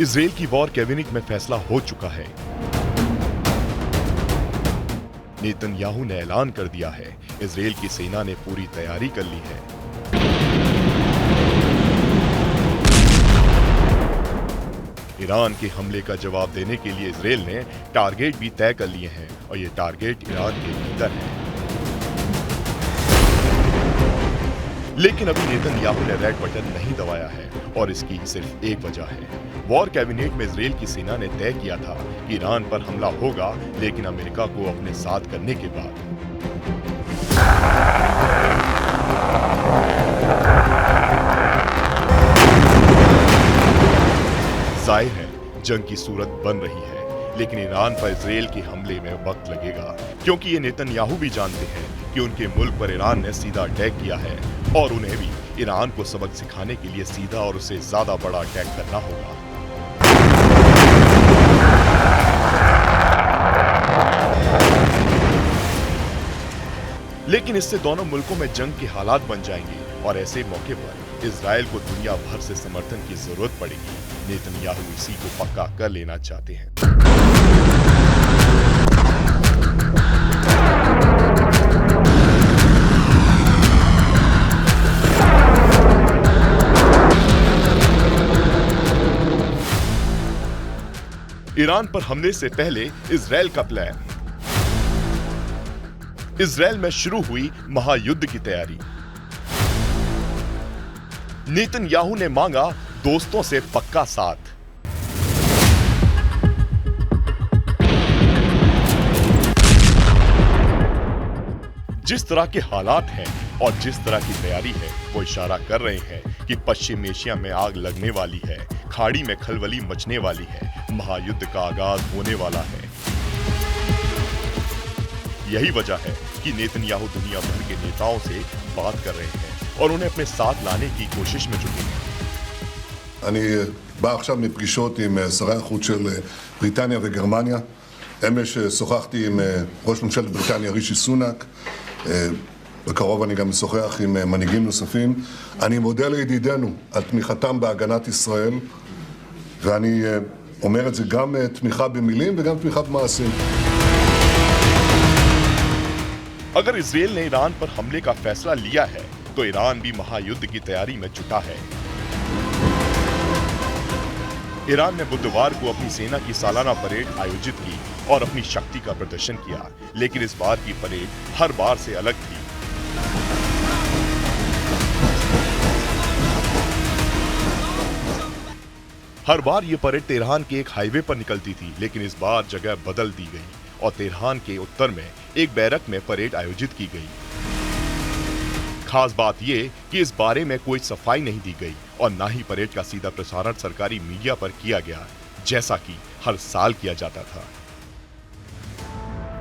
Israel की war cabinet में फैसला हो चुका है। नेतन्याहू ने ऐलान कर दिया है, इजराइल की सेना ने पूरी तैयारी कर ली है। ईरान के हमले का जवाब देने के लिए इजराइल ने टारगेट भी तय कर लिए हैं और ये टारगेट ईरान के भीतर है। लेकिन अभी नेतन्याहू ने रेड बटन नहीं दबाया है और इसकी सिर्फ एक वजह है। वॉर कैबिनेट में इजराइल की सेना ने तय किया था कि ईरान पर हमला होगा, लेकिन अमेरिका को अपने साथ करने के बाद। जाहिर है जंग की सूरत बन रही है, लेकिन ईरान पर इजराइल के हमले में वक्त लगेगा, क्योंकि ये नेतन्याहू भी जानते हैं कि उनके मुल्क पर ईरान ने सीधा अटैक किया है और उन्हें भी ईरान को सबक सिखाने के लिए सीधा और उससे ज्यादा बड़ा अटैक करना होगा। लेकिन इससे दोनों मुल्कों में जंग के हालात बन जाएंगे और ऐसे मौके पर इजराइल को दुनिया भर से समर्थन की जरूरत पड़ेगी। नेतन्याहू इसी को पक्का कर लेना चाहते हैं। ईरान पर हमले से पहले इजराइल का प्लान। इजराइल में शुरू हुई महायुद्ध की तैयारी। नेतन्याहू ने मांगा दोस्तों से पक्का साथ। जिस तरह के हालात हैं और जिस तरह की तैयारी है, वो इशारा कर रहे हैं कि पश्चिम एशिया में आग लगने वाली है, खाड़ी में खलबली मचने वाली है, महायुद्ध का आगाज होने वाला है। यही वजह है कि नेतन्याहू दुनिया भर के नेताओं से बात कर रहे हैं और उन्हें अपने साथ लाने की कोशिश में जुटे हैं। אני בא עכשיו מפגישות עם שרי החוץ של בריטניה וגרמניה. אמש שוחחתי עם ראש ממשלת בריטניה רישי סונאק. בקרוב אני גם משוחח עם מנהיגים נוספים. אני מודה לידידינו על תמיכתם בהגנת ישראל, ואני אומר את זה גם תמיכה במילים וגם תמיכה במעשים. अगर इजराइल ने ईरान पर हमले का फैसला लिया है, तो ईरान भी महायुद्ध की तैयारी में जुटा है। ईरान ने बुधवार को अपनी सेना की सालाना परेड आयोजित की और अपनी शक्ति का प्रदर्शन किया, लेकिन इस बार की परेड हर बार से अलग थी। हर बार ये परेड तेहरान के एक हाईवे पर निकलती थी, लेकिन इस बार जगह बदल दी गई और तेहरान के उत्तर में एक बैरक में परेड आयोजित की गई। खास बात यह कि इस बारे में कोई सफाई नहीं दी गई और ना ही परेड का सीधा प्रसारण सरकारी मीडिया पर किया गया, जैसा कि हर साल किया जाता था।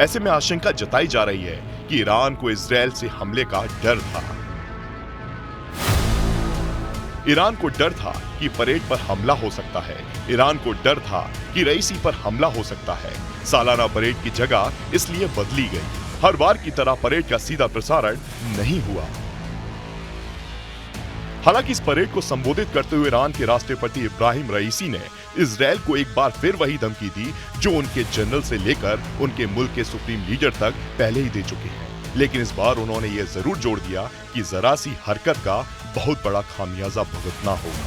ऐसे में आशंका जताई जा रही है कि ईरान को इजराइल से हमले का डर था। ईरान को डर था कि परेड पर हमला हो सकता है। ईरान को डर था कि रईसी पर हमला हो सकता है। सालाना परेड की जगह इसलिए बदली गई। हर बार की तरह परेड का सीधा प्रसारण नहीं हुआ। हालांकि इस परेड को संबोधित करते हुए ईरान के राष्ट्रपति इब्राहिम रईसी ने इजराइल को एक बार फिर वही धमकी दी जो उनके जनरल से लेकर उनके मुल्क के सुप्रीम लीडर तक पहले ही दे चुके हैं। लेकिन इस बार उन्होंने यह जरूर जोड़ दिया कि जरा सी हरकत का बहुत बड़ा खामियाजा भुगतना होगा।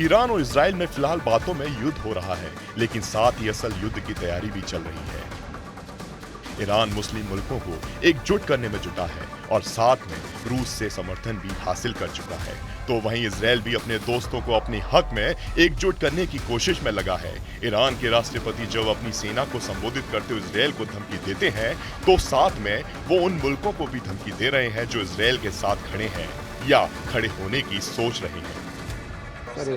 ईरान और इजराइल में फिलहाल बातों में युद्ध हो रहा है, लेकिन साथ ही असल युद्ध की तैयारी भी चल रही है। ईरान मुस्लिम मुल्कों को एकजुट करने में जुटा है और साथ में रूस से समर्थन भी हासिल कर चुका है। तो वहीं इजराइल भी अपने दोस्तों को अपने हक में एकजुट करने की कोशिश में लगा है। ईरान के राष्ट्रपति जब अपनी सेना को संबोधित करते हुए इजराइल को धमकी देते हैं, तो साथ में वो उन मुल्कों को भी धमकी दे रहे हैं जो इजराइल के साथ खड़े हैं या खड़े होने की सोच रहे हैं।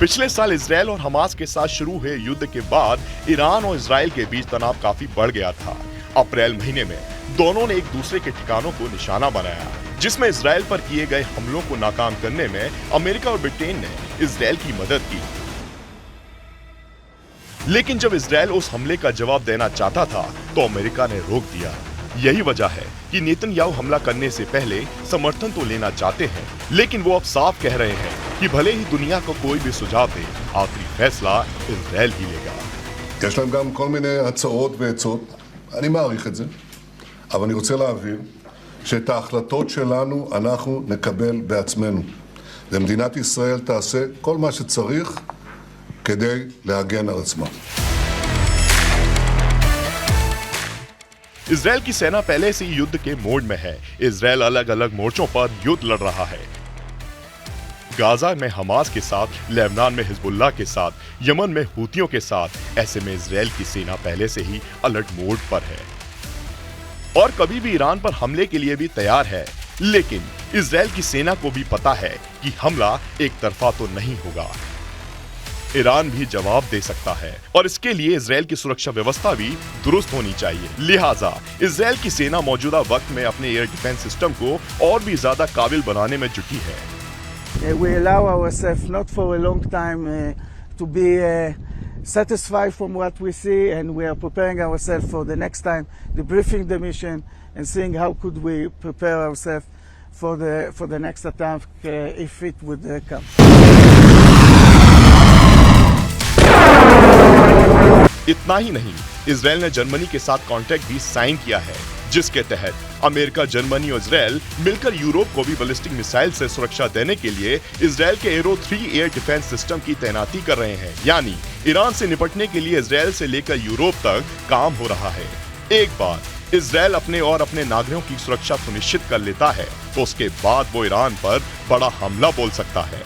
पिछले साल इसराइल और हमास के साथ शुरू हुए युद्ध के बाद ईरान और इसराइल के बीच तनाव काफी बढ़ गया था। अप्रैल महीने में दोनों ने एक दूसरे के ठिकानों को निशाना बनाया, जिसमें इसराइल पर किए गए हमलों को नाकाम करने में अमेरिका और ब्रिटेन ने इसराइल की मदद की। लेकिन जब इसराइल उस हमले का जवाब देना चाहता था तो अमेरिका ने रोक दिया। यही वजह है कि नेतन्याहू हमला करने से पहले समर्थन तो लेना चाहते हैं, लेकिन वो अब साफ कह रहे हैं कि भले ही दुनिया को कोई भी सुझाव दे, आखिरी फैसला इसराइल ही लेगा। יש להם גם כל מיני הצעות ועצות, אני מעריך את זה, אבל אני רוצה להבהיר שאת ההחלטות שלנו אנחנו נקבל בעצמנו. ומדינת ישראל תעשה כל מה שצריך כדי להגן על עצמה. इसराइल की सेना पहले से ही युद्ध के मोड में है। इसराइल अलग अलग मोर्चों पर युद्ध लड़ रहा है, गाजा में हमास के साथ, लेबनान में हिजबुल्लाह के साथ, यमन में हूतियों के साथ। ऐसे में इसराइल की सेना पहले से ही अलर्ट मोड पर है और कभी भी ईरान पर हमले के लिए भी तैयार है। लेकिन इसराइल की सेना को भी पता है कि हमला एक तरफा तो नहीं होगा, ईरान भी जवाब दे सकता है और इसके लिए इसराइल की सुरक्षा व्यवस्था भी दुरुस्त होनी चाहिए। लिहाजा इसराइल की सेना मौजूदा वक्त में अपने एयर डिफेंस सिस्टम को और भी ज्यादा काबिल बनाने में जुटी है। We allow ourselves not for a long time to be satisfied from what we see, and we are preparing ourselves for the next time, debriefing the mission and seeing how could we prepare ourselves for the next attack if it would come. इतना ही नहीं, Israel ने Germany के साथ contract भी sign किया है, जिसके तहत अमेरिका, जर्मनी और इसराइल मिलकर यूरोप को भी बैलिस्टिक मिसाइल से सुरक्षा देने के लिए इसराइल के एरो 3 एयर डिफेंस सिस्टम की तैनाती कर रहे हैं। यानी ईरान से निपटने के लिए इसराइल से लेकर यूरोप तक काम हो रहा है। एक बार इसराइल अपने और अपने नागरिकों की सुरक्षा सुनिश्चित कर लेता है तो उसके बाद वो ईरान पर बड़ा हमला बोल सकता है।